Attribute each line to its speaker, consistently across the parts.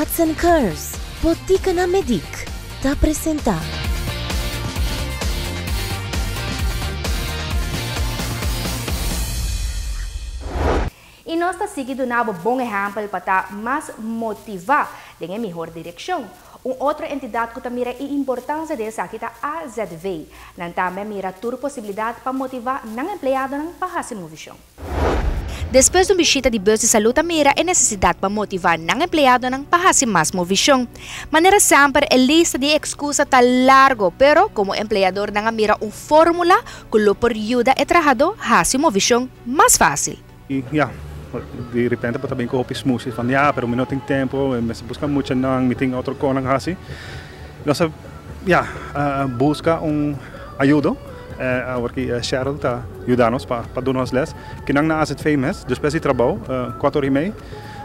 Speaker 1: Cuts and Curves, Botica na Medic, te apresenta.
Speaker 2: E nós estamos seguindo um bom exemplo para mais motivar em melhor direção. Outra entidade que também mira a importância dessa aqui é a AZV. Nós também mira a possibilidade para motivar os empregados para fazer uma visão.
Speaker 3: Depois de uma visita de bus de saúde, mira a necessidade para motivar os empregados para fazer mais movição. Maneira sempre, a lista de excusas está larga, pero como empregador, não mira uma fórmula que lhe ajuda a trabalhador a fazer uma visão mais fácil.
Speaker 4: De repente pode também correr smooth van ja, pero não tem tempo, mas busca muito não, meeting outro conan assim. Nós busca ajuda, porque Cheryl está ajudando-nos para dar-nos les. Que não na AZV mes, depois de trabalho, 4h30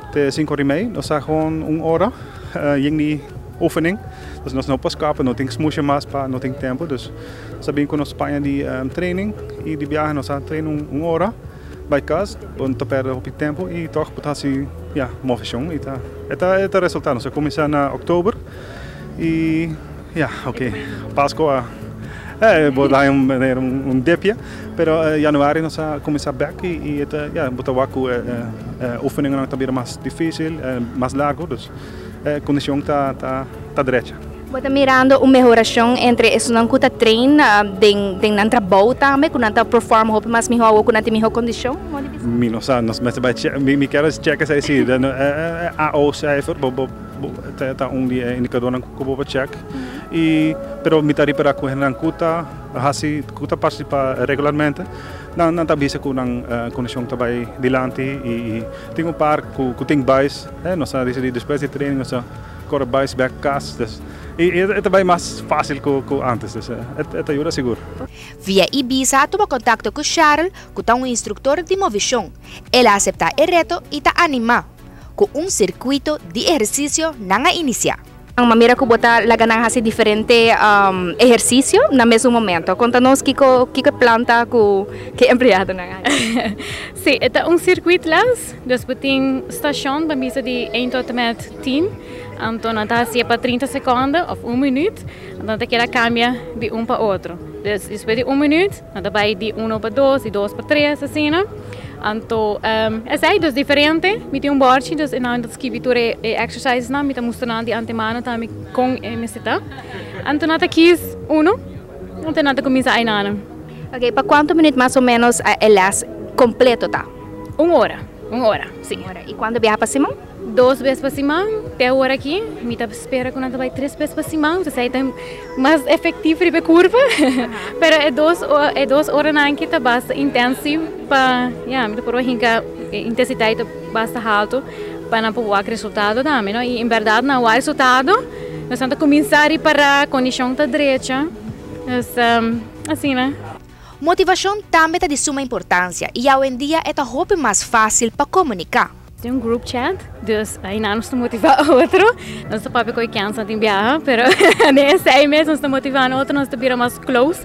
Speaker 4: até 5h30, nós gewoon hora em oefening. Dus nós não podemos escapar, não tem smooth mais para não tem tempo, dus sabem que nós Espanha de training e de viagem nós treino hora. Bij casa, want te perder op je tempo e toch potatie movição e tá. É resultado. Nós começar na outubro e Páscoa vou dar dipje, pero januari nós começar back e botar waku oefeningen também mais difícil, mais largo, dus condição tá direita.
Speaker 2: Você mirando uma melhoração entre isso não custa treino, tem não trabalho também, quando não performa roupa mais melhor ou quando tem melhor condição?
Speaker 4: Nós mas me quero checar se assim, AO cijfer, tá indicador não como check e pero me tari para correr não custa participar regularmente. Não tá bisa com condição também dilante e tem par que tem base, nós decidir depois de treino nós corre base back cast. E é também mais fácil que antes, é ajuda seguro.
Speaker 3: Via Ibiza, toma contato com Cheryl, que é um instrutor de movição. Ele aceita o reto e te anima com circuito de exercício na iniciar.
Speaker 2: Ang mamira ko bota laganang hasi diferente exercício no mesmo momento. Conta-nos que planta que empregado na nga.
Speaker 5: Sim, é circuito lá, depois tem estação, bambisa de 1 tot en met 10. Então, está para 30 segundos ou 1 minuto. Então, ela cambia de para outro. Depois de 1 minuto, ela vai de 1 para 2 e 2 para 3, assim, né? Então, é diferente. Me tem board, dus na escritura exercise na, me está mostrando de antemano também com MCT. Então, nada quis 1, então nada começa a inana.
Speaker 2: Ok, para quanto minuto mais ou menos elas completo tá?
Speaker 5: 1 hora, sim.
Speaker 2: E quando viaja para cima?
Speaker 5: 2 vezes para cima, até agora aqui, me espera que não vai 3 vezes para cima, então é mais efetivo para a curva, mas é 2 horas na que está bastante intensivo para, me por a intensidade bastante alta para não poder ter resultado também, não? E em verdade não há resultado, nós temos que começar a parar a condição da direita, assim, né?
Speaker 3: Motivação também é de suma importância e hoje em dia é muito mais fácil para comunicar.
Speaker 5: Tem group chat, dus aí não nos motiva outro, nós estamos para que cansa de viajar, mas nesse aí mesmo nós estamos motivando outro, nós estamos mais close,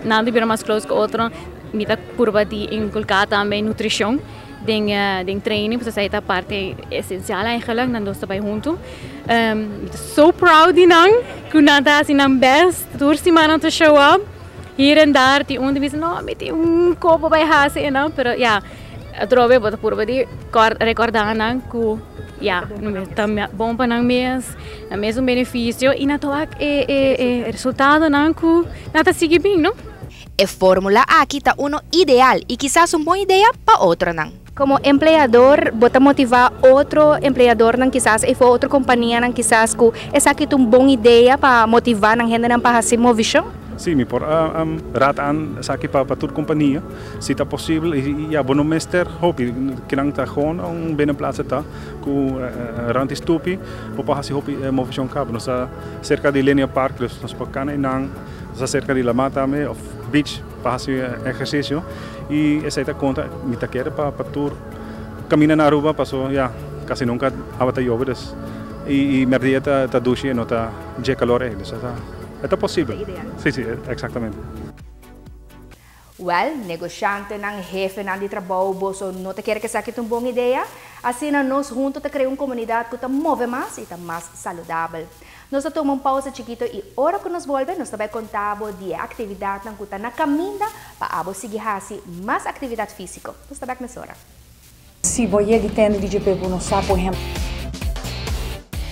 Speaker 5: não estamos mais close que outro, me dá curva de inculcar também nutrição, de training, porque essa é a parte essencial eigenlijk, nós estamos juntos. So proud de nós, que nós estamos assim best, toda semana to show up, hier en daar, die onderwijs, não, me tem copo bij hazen, não, pero Trove bota por de recordar que não bom para nós mesmo benefício e na toa resultado não que nada sigue bem, não?
Speaker 3: A fórmula aqui está ideal e quizás uma boa ideia para outro não.
Speaker 2: Como empregador, bota motivar outro empregador não quizás e for outra companhia não quizás que essa aqui é uma boa ideia para motivar não gente não para fazer movição.
Speaker 4: Sim, me por raad aan aqui para toda companhia, se está possível e bom meester hobby que não está gewoon binnenplaats está com rand estupi, para fazer hobby movição cabo, nós cerca de linha park, nós para cá não, nós cerca de lama também, of beach para fazer exercício e essa está conta me tá quer para tour caminhar na rua, passou quase nunca havia joves e merdia tá duche não tá de calor, isso está possível. Sim, exatamente.
Speaker 2: Well, negosyante ng jefe ng di trabaho, boso, não te quer que saque uma boa ideia? Assim, nós juntos te criamos uma comunidade que te move mais e te mais saudável. Nós tomamos uma pausa chiquito e hora que nós volvemos, nós também contamos de atividade que está na caminho para abo seguir mais atividade física. Nós também nessa hora.
Speaker 6: Se você tem de por exemplo,